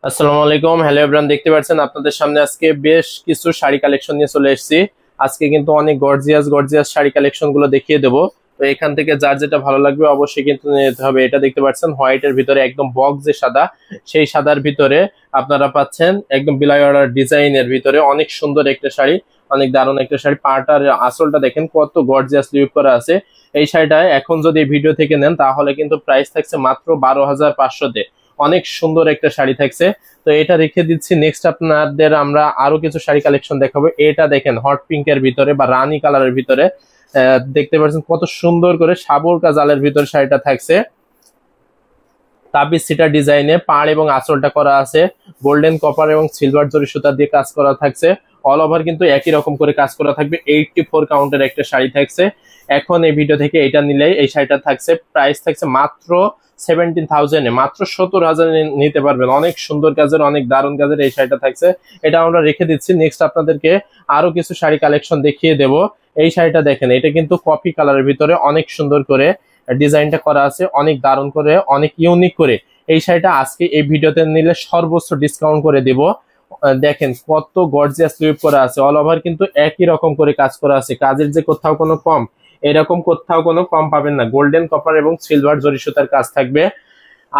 আসসালামু আলাইকুম। Hello everyone, দেখতে পাচ্ছেন আপনাদের সামনে আজকে বেশ কিছু শাড়ি কালেকশন নিয়ে চলে এসেছি। আজকে কিন্তু অনেক গর্জিয়াস গর্জিয়াস শাড়ি কালেকশন গুলো দেখিয়ে দেবো। তো এখান থেকে যার যেটা ভালো লাগবে অবশ্যই কিন্তু নিতে হবে। এটা দেখতে পাচ্ছেন হোয়াইটের ভিতরে একদম বক্স যে সাদা, সেই সাদার ভিতরে আপনারা পাচ্ছেন একদম বিলাই অর্ডার ডিজাইনের ভিতরে অনেক সুন্দর একটা শাড়ি, অনেক দারুণ একটা শাড়ি। পাড়টার আসলটা দেখেন কত গর্জিয়াস লিভ করা আছে। এই শাড়িটা এখন যদি এই ভিডিও থেকে নেন তাহলে কিন্তু প্রাইস থাকছে মাত্র 12,500-তে। অনেক সুন্দর একটা শাড়ি থাকছে। তো এটা রেখে দিচ্ছি। নেক্সট আপনাদের আমরা আরো কিছু শাড়ি কালেকশন দেখাবো। এটা দেখেন হট পিঙ্কের ভিতরে বা রানী কালারের ভিতরে, দেখতে পাচ্ছেন কত সুন্দর করে সাবর কাজালের ভিতরে শাড়িটা থাকছে। তাবিজ সিটার ডিজাইনে পাড় এবং আঁচলটা করা আছে গোল্ডেন কপার এবং সিলভার জরি সুতা দিয়ে কাজ করা থাকছে। অল ওভার কিন্তু একই রকম করে কাজ করা থাকবে। 84 কাউন্টের একটা শাড়ি থাকছে। এখন এই ভিডিও থেকে এটা নিলেই এই শাড়িটা থাকছে, প্রাইস থাকছে মাত্র 17,000-এ, মাত্র 70,000 নিতে পারবেন। অনেক সুন্দর কাজের, অনেক দারুণ কাজের এই শাড়িটা থাকছে। এটা আমরা রেখে দিচ্ছি। নেক্সট আপনাদেরকে আরো কিছু শাড়ি কালেকশন দেখিয়ে দেব। এই শাড়িটা দেখেন, এটা কিন্তু কফি কালারের ভিতরে অনেক সুন্দর করে ডিজাইনটা করা আছে, অনেক দারুণ করে, অনেক ইউনিক করে। এই শাড়িটা আজকে এই ভিডিওতে নিলে সর্বোচ্চ ডিসকাউন্ট করে দেব। দেখেন কত গর্জিয়াস স্লিভ করা আছে। অল ওভার কিন্তু একই রকম করে কাজ করা আছে। কাজের যে কোথাও কোনো কম, এরকম কোথাও কোনো কম পাবেন না। গোল্ডেন কপার এবং সিলভার জরি সুতার কাজ থাকবে।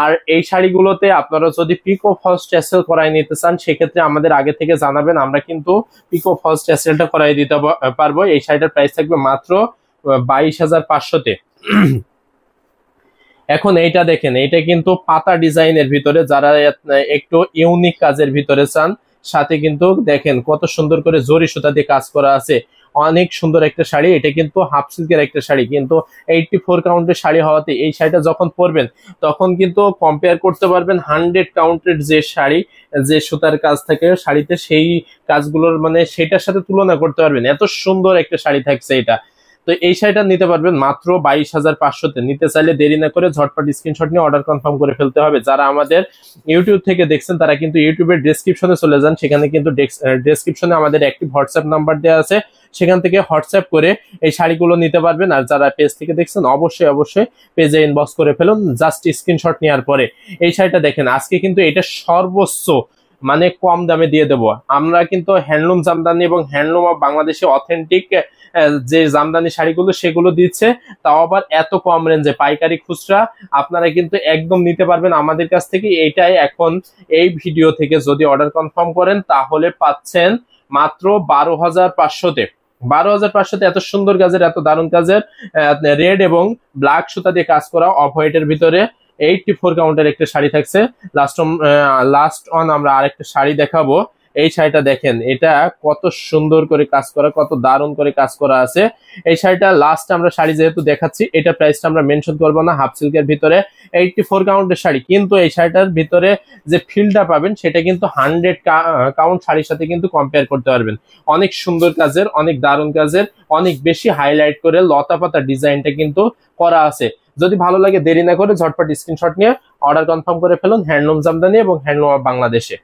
আর এই শাড়িগুলোতে আপনারা যদি পিকো ফলস ট্যাসেল করাই নিতে চান সেক্ষেত্রে আমাদের আগে থেকে জানাবেন, আমরা কিন্তু পিকো ফলস ট্যাসেলটা করাই দিতে পারবো। এই শাড়িটার প্রাইস থাকবে মাত্র 22,500-তে। এখন এইটা দেখেন, এটা কিন্তু পাতা ডিজাইনের ভিতরে, যারা একটু ইউনিক কাজের ভিতরে চান, সাথে কিন্তু দেখেন কত সুন্দর করে জরি সুতা দিয়ে কাজ করা আছে। অনেক সুন্দর একটা শাড়ি। এটা কিন্তু হাফ সিল্কের একটা শাড়ি, কিন্তু 84 কাউন্টের শাড়ি হওয়াতে এই শাড়িটা যখন পরবেন তখন কিন্তু কম্পেয়ার করতে পারবেন 100 কাউন্টের যে শাড়ি, যে সুতার কাজ থাকে শাড়িতে, সেই কাজগুলোর মানে সেটার সাথে তুলনা করতে পারবেন। এত সুন্দর একটা শাড়ি থাকছে এটা। তো এই শাড়িটা নিতে পারবেন মাত্র 22,500-তে। নিতে চাইলে দেরি না করে ঝটপট স্ক্রিনশট নিয়ে অর্ডার কনফার্ম করে ফেলতে হবে। যারা আমাদের ইউটিউব থেকে দেখছেন তারা কিন্তু ইউটিউবের ডেসক্রিপশনে চলে যান, সেখানে কিন্তু ডেসক্রিপশনে আমাদের একটি হোয়াটসঅ্যাপ নাম্বার দেওয়া আছে, সেখান থেকে হোয়াটসঅ্যাপ করে এই শাড়িগুলো নিতে পারবেন। আর যারা পেজ থেকে দেখছেন অবশ্যই অবশ্যই পেজে ইনবক্স করে ফেলুন জাস্ট স্ক্রিনশট নেওয়ার পরে। এই শাড়িটা দেখেন, আজকে কিন্তু এটা সর্বোচ্চ মানে কম দামে দিয়ে দেবো। আমরা কিন্তু হ্যান্ডলুম জামদানি এবং হ্যান্ডলুম অফ বাংলাদেশে অথেন্টিক যে জামদানি শাড়িগুলো সেগুলো দিচ্ছে, তাও আবার এত কম রেঞ্জে পাইকারি খুচরা আপনারা কিন্তু একদম নিতে পারবেন আমাদের কাছ থেকে। এটাই এখন এই ভিডিও থেকে যদি অর্ডার কনফার্ম করেন তাহলে পাচ্ছেন মাত্র 12,500-তে। 12,500-তে এত সুন্দর কাজের, এত দারুণ কাজের রেড এবং ব্ল্যাক সুতা দিয়ে কাজ করা অফ হোয়াইটের ভিতরে 84 কাউন্টের একটা শাড়ি থাকছে। লাস্ট অন আমরা আরেকটা শাড়ি দেখাবো। এই শাড়িটা দেখেন, এটা কত সুন্দর করে কাজ করা, কত দারুণ করে কাজ করা আছে। এই শাড়িটা লাস্ট আমরা শাড়ি যেহেতু দেখাচ্ছি, এটা প্রাইসটা আমরা মেনশন করবো না। হাফ সিল্কের ভিতরে 84 কাউন্টের শাড়ি, কিন্তু এই শাড়িটার ভিতরে যে ফিলটা পাবেন সেটা কিন্তু 100 কাউন্ট শাড়ির সাথে কিন্তু কম্পেয়ার করতে পারবেন। অনেক সুন্দর কাজের, অনেক দারুণ কাজের, অনেক বেশি হাইলাইট করে লতা পাতা ডিজাইনটা কিন্তু করা আছে। যদি ভালো লাগে দেরি না করে ঝটপট স্ক্রিনশট নিয়ে অর্ডার কনফার্ম করে ফেলুন হ্যান্ডলুম জামদানি এবং হ্যান্ডলুম অফ বাংলাদেশে।